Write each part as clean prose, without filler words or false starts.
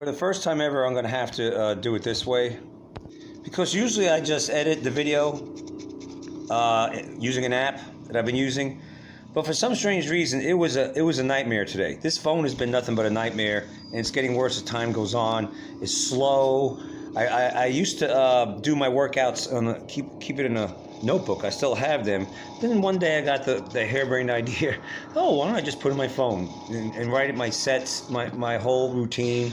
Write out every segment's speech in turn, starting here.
For the first time ever, I'm going to have to do it this way because usually I just edit the video using an app that I've been using. But for some strange reason, it was a nightmare today. This phone has been nothing but a nightmare, and it's getting worse as time goes on. It's slow. I used to do my workouts on keep it in a notebook. I still have them. Then one day I got the harebrained idea. Oh, why don't I just put in my phone and write it my sets, my whole routine.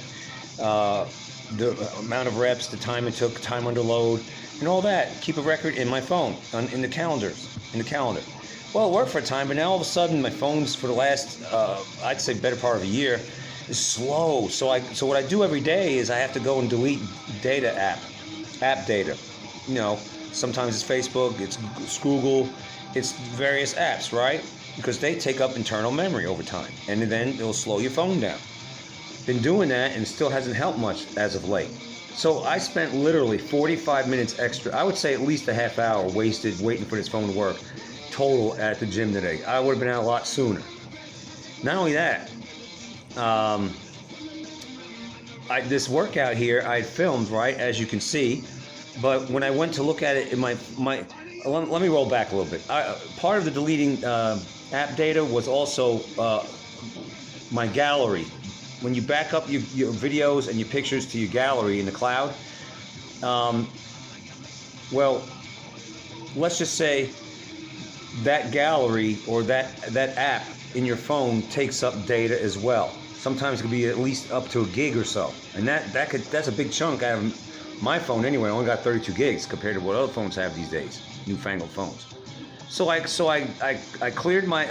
The amount of reps, the time it took, time under load, and all that. Keep a record in my phone, in the calendar. Well, it worked for a time, but now all of a sudden my phone's for the last, I'd say better part of a year, is slow. So what I do every day is I have to go and delete app data. You know, sometimes it's Facebook, it's Google, it's various apps, right? Because they take up internal memory over time, and then it'll slow your phone down. Been doing that and still hasn't helped much as of late. So I spent literally 45 minutes extra, I would say at least a half hour wasted waiting for this phone to work total at the gym today. I would have been out a lot sooner. Not only that, this workout here I filmed, right, as you can see, but when I went to look at it in let me roll back a little bit. Part of the deleting app data was also my gallery. When you back up your videos and your pictures to your gallery in the cloud, well, let's just say that gallery or that app in your phone takes up data as well. Sometimes it could be at least up to a gig or so, and that's a big chunk out of my phone anyway. I only got 32 gigs compared to what other phones have these days, newfangled phones. So I cleared my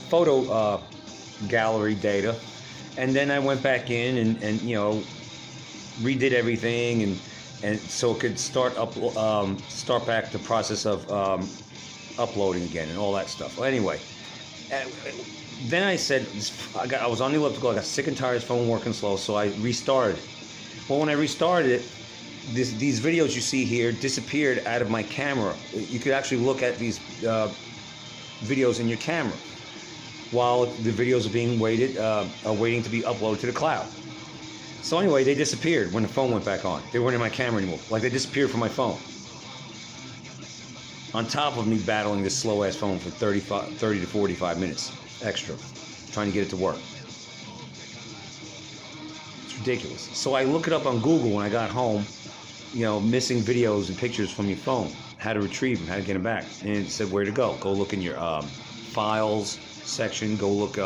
photo gallery data. And then I went back in and you know, redid everything and so it could start back the process of uploading again and all that stuff. Well, anyway, then I said I was on the elliptical. I got sick and tired of this phone working slow, so I restarted. Well, when I restarted it, these videos you see here disappeared out of my camera. You could actually look at these videos in your camera while the videos are being waiting to be uploaded to the cloud. So anyway, they disappeared when the phone went back on. They weren't in my camera anymore. Like, they disappeared from my phone. On top of me battling this slow-ass phone for 30 to 45 minutes extra, trying to get it to work. It's ridiculous. So I look it up on Google when I got home, you know, missing videos and pictures from your phone, how to retrieve them, how to get them back. And it said where to go. Go look in your files section, go look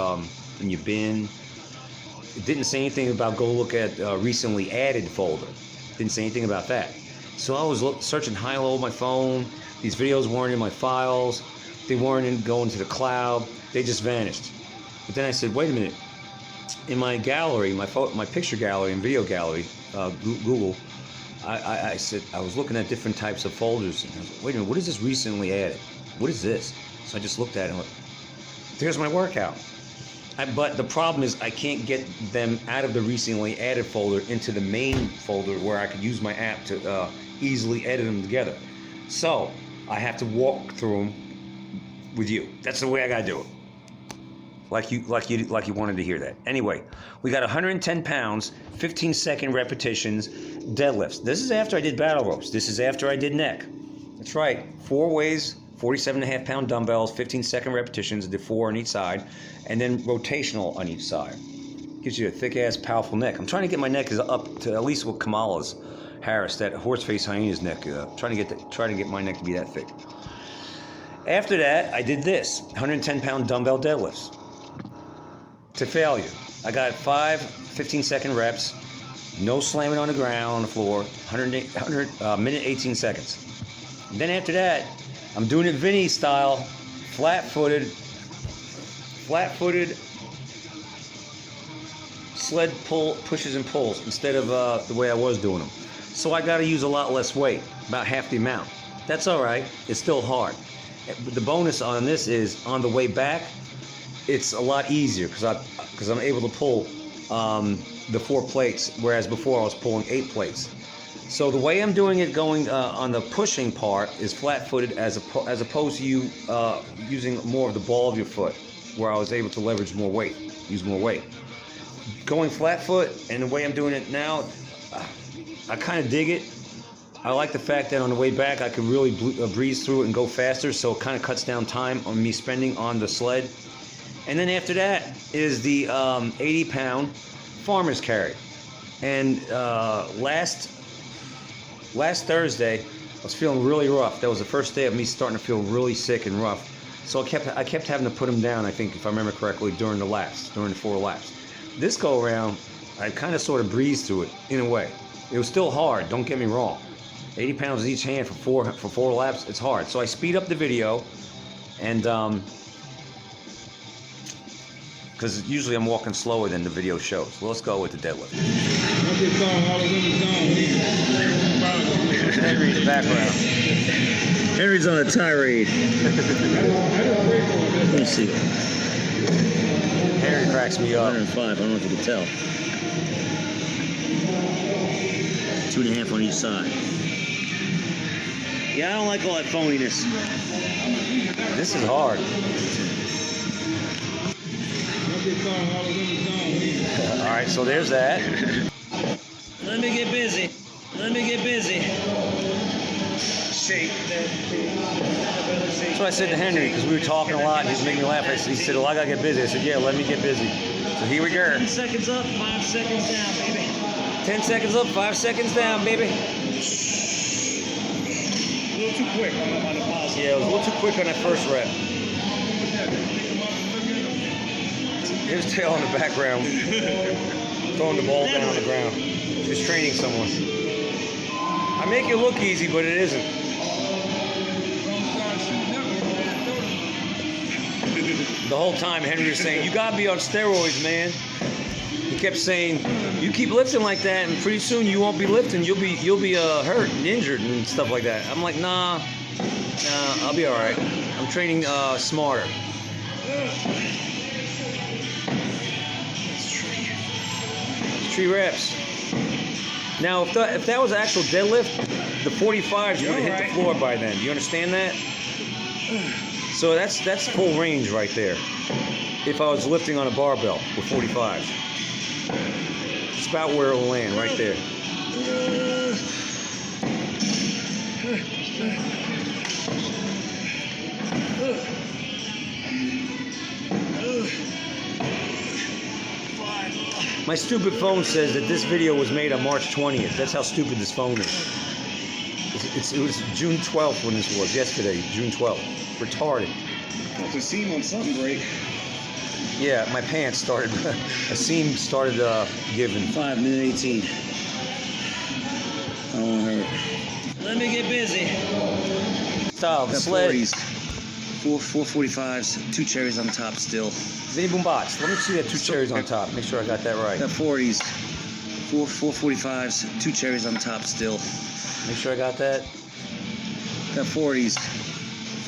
in your bin. It didn't say anything about go look at recently added folder. Didn't say anything about that. So I was searching high low on my phone. These videos weren't in my files. They weren't going to the cloud. They just vanished. But then I said, wait a minute. In my gallery, my picture gallery and video gallery, Google, I said I was looking at different types of folders. And I was like, wait a minute, what is this recently added? What is this? So I just looked at it and went, there's my workout. But the problem is I can't get them out of the recently added folder into the main folder where I could use my app to easily edit them together. So I have to walk through them with you. That's the way I gotta do it. Like you wanted to hear that. Anyway, we got 110 pounds, 15-second repetitions, deadlifts. This is after I did battle ropes. This is after I did neck. That's right. 4 ways. 47.5-pound dumbbells, 15-second repetitions, I did 4 on each side, and then rotational on each side. Gives you a thick-ass, powerful neck. I'm trying to get my neck up to at least what Kamala Harris, that horse-faced hyena's neck. Trying to get my neck to be that thick. After that, I did this: 110-pound dumbbell deadlifts to failure. I got 5 15-second reps, no slamming on the ground on the floor, minute 18 seconds. And then after that, I'm doing it Vinny style, flat-footed, sled pull, pushes and pulls instead of the way I was doing them. So I got to use a lot less weight, about half the amount. That's all right. It's still hard. But the bonus on this is on the way back, it's a lot easier because I'm able to pull the 4 plates, whereas before I was pulling 8 plates. So the way I'm doing it going on the pushing part is flat-footed as opposed to you using more of the ball of your foot, where I was able to leverage more weight, use more weight. going flat foot and the way I'm doing it now, I kind of dig it. I like the fact that on the way back I could really breeze through it and go faster, so it kind of cuts down time on me spending on the sled. And then after that is the 80-pound farmer's carry. And last Thursday, I was feeling really rough. That was the first day of me starting to feel really sick and rough. So I kept having to put him down, I think, if I remember correctly, during the 4 laps. This go around, I kind of sort of breezed through it in a way. It was still hard, don't get me wrong. 80 pounds in each hand for four laps, it's hard. So I speed up the video, and because usually I'm walking slower than the video shows. Well, let's go with the deadlift. Henry in the background. Henry's on a tirade. Let me see. Henry cracks me up. 105, I don't know if you can tell. 2.5 on each side. Yeah, I don't like all that phoniness. This is hard. All right, so there's that. Let me get busy. Let me get busy. That's what I said to Henry, because we were talking a lot and he was making me laugh. He said, well, I gotta get busy. I said, yeah, let me get busy. So here we go. 10 seconds up, 5 seconds down, baby. 10 seconds up, 5 seconds down, baby. A little too quick on the pause. Yeah, it was a little too quick on that first rep. There's Tail in the background, throwing the ball down on the ground. She's training someone. I make it look easy, but it isn't. The whole time Henry was saying, you gotta be on steroids, man. He kept saying, you keep lifting like that and pretty soon you won't be lifting, you'll be hurt and injured and stuff like that. I'm like, nah, I'll be all right. I'm training smarter. It's 3 reps. Now, if that was actual deadlift, the 45s, you would have hit the floor by then. Do you understand that? So that's full range right there. If I was lifting on a barbell with 45s. It's about where it'll land, right there. My stupid phone says that this video was made on March 20th. That's how stupid this phone is. It was June 12th when this was, yesterday, June 12th. Retarded. Got the seam on something break. Yeah, my pants started, a seam started giving. 5 minute 18. I don't want to hurt. Let me get busy. Style, the Got sled. 40s. 445s, 2 cherries on top still. Vinny Boombots. Let me see that 2 cherries on top. Make sure I got that right. Got 40s. 445s, 2 cherries on top still. Make sure I got that. Got 40s.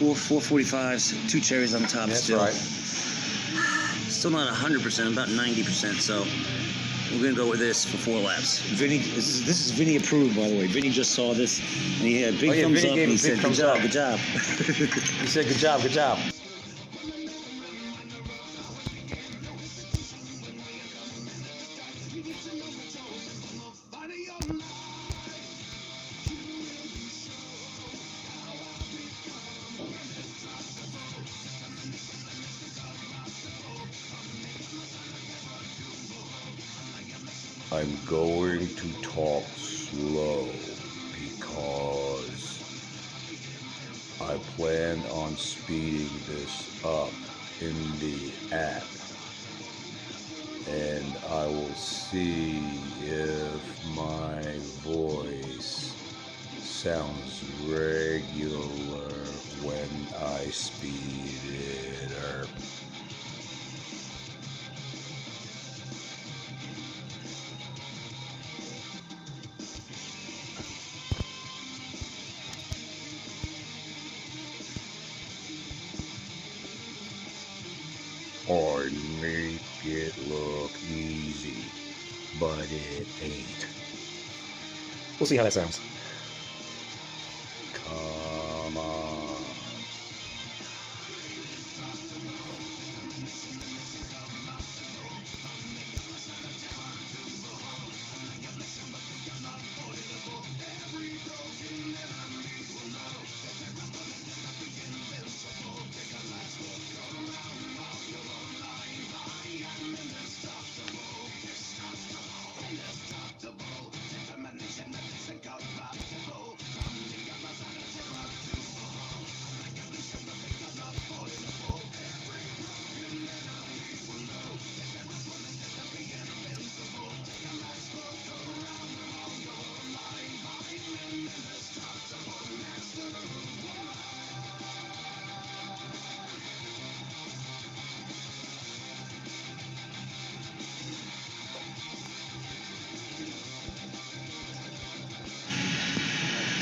445s, 2 cherries on top That's still. right. Still not 100%, about 90%, so we're gonna go with this for 4 laps. Vinny, this is Vinny approved, by the way. Vinny just saw this and he had a big thumbs Vinny up gave and he a big said, good thumbs job, up. good job. He said, good job, good job. I'm going to talk slow because I plan on speeding this up in the app, and I will see if my voice sounds regular when I speed it up. I make it look easy, but it ain't. We'll see how that sounds. Come on.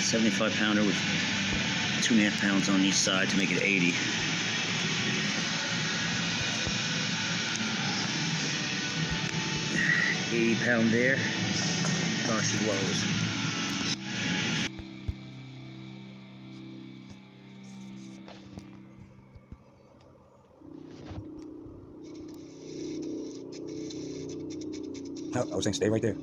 75 pounder with 2.5 pounds on each side to make it 80. £80 there. Gosh, it lows. I was saying stay right there.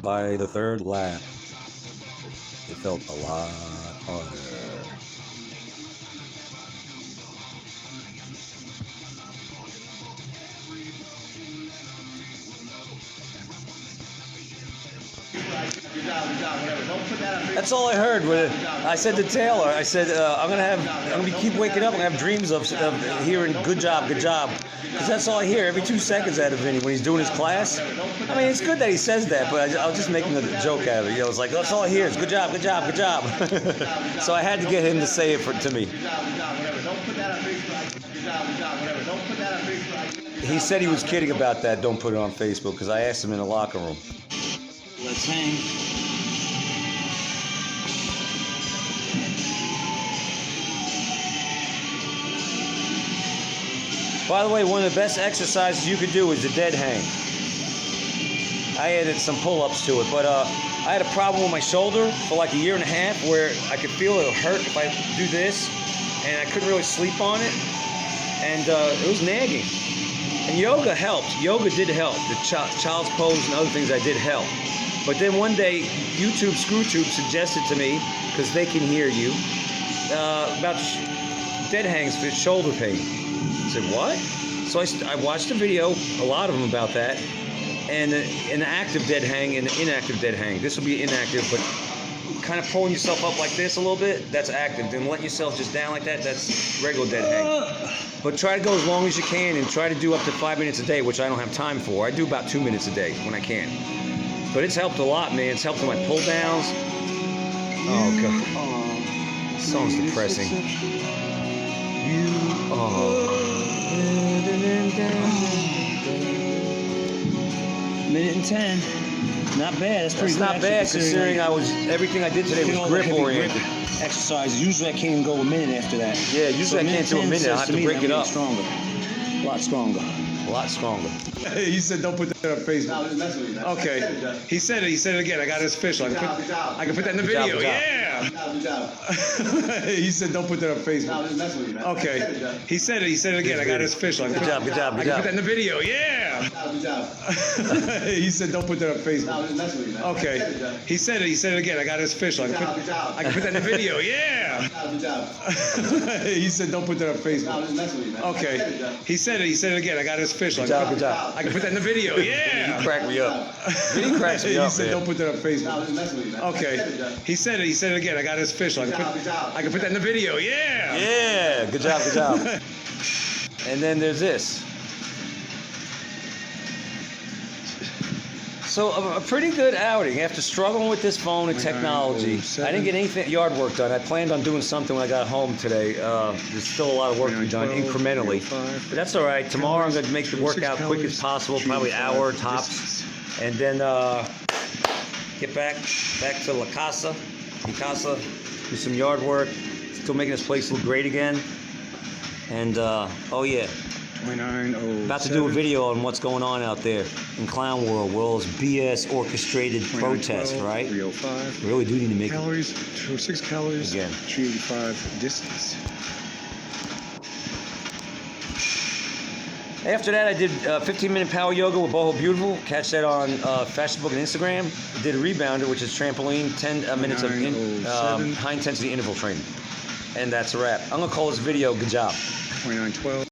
By the third lap, it felt a lot harder. That's all I heard. When I said to Taylor, I said, I'm gonna keep waking up. I'm gonna have dreams of hearing "good job," because that's all I hear every 2 seconds out of Vinny when he's doing his class. I mean, it's good that he says that, but I was just making a joke out of it. You know, it's like that's all I hear is "good job." So I had to get him to say it to me. He said he was kidding about that. Don't put it on Facebook, because I asked him in the locker room. Let's hang. By the way, one of the best exercises you could do is the dead hang. I added some pull-ups to it, but I had a problem with my shoulder for like a year and a half where I could feel it'll hurt if I do this, and I couldn't really sleep on it, and it was nagging. And yoga helped. Yoga did help. The child's pose and other things I did help. But then one day, YouTube ScrewTube suggested to me, because they can hear you, about dead hangs for shoulder pain. I said, what? So I watched a video, a lot of them about that, and an active dead hang and an inactive dead hang. This will be inactive, but kind of pulling yourself up like this a little bit, that's active. Then letting yourself just down like that, that's regular dead hang. But try to go as long as you can and try to do up to 5 minutes a day, which I don't have time for. I do about 2 minutes a day when I can. But it's helped a lot, man. It's helped with my pull downs. Oh, God. This song's depressing. You are. Minute and 10. Not bad. That's pretty It's good. not bad considering everything I did today was grip oriented. Exercises. Usually I can't even go a minute after that. Yeah, usually I can't do a minute. I have to break it up. Stronger. A lot stronger. A lot stronger. He said, "Don't put that on Facebook." No, just messing with you, man. Okay. He said it. He said it again. I got his official. Good job. I can put that in the Good job, video. good job. Yeah. Good job. He said, "Don't put that on No, Facebook." just messing with you, man. Okay. Good job. He said it. He said it again. I got his official. Good job, good job, I good can job. put that in the video. Yeah. Good job. He said, "Don't put that on No, Facebook." just messing with you, man. Okay. Good job. He said it. He said it again. I got his official. Good job. I can put that in the video. Yeah. Good job. He said, "Don't put that on No, Facebook." just messing with you, man. Okay. Good job. He said it. He said it again. I got his official. Good job, good job. I can put that in the video. Yeah. You crack me up. Vinny cracks me He up, said, man. "Don't put that on No, Facebook." just messing with you, man. Okay. Good job. He said it. He said it again. I got his official. I can put that in the video. Yeah. Yeah, good job, good job. And then there's this. So a pretty good outing after struggling with this phone and technology. I didn't get anything yard work done. I planned on doing something when I got home today. There's still a lot of work to be done incrementally, but that's all right. Tomorrow I'm going to make the workout quick as possible, probably an hour tops, and then get back to La Casa, do some yard work. Still making this place look great again. And oh yeah. 2907. About to do a video on what's going on out there in Clown World. Well, it's BS orchestrated protest, right? 305. We really do need to make it. Calories, 206 calories. Again. 385 distance. After that, I did 15-minute power yoga with Boho Beautiful. Catch that on Facebook and Instagram. Did a rebounder, which is trampoline, 10 minutes of high-intensity interval training. And that's a wrap. I'm going to call this video good job. 2912.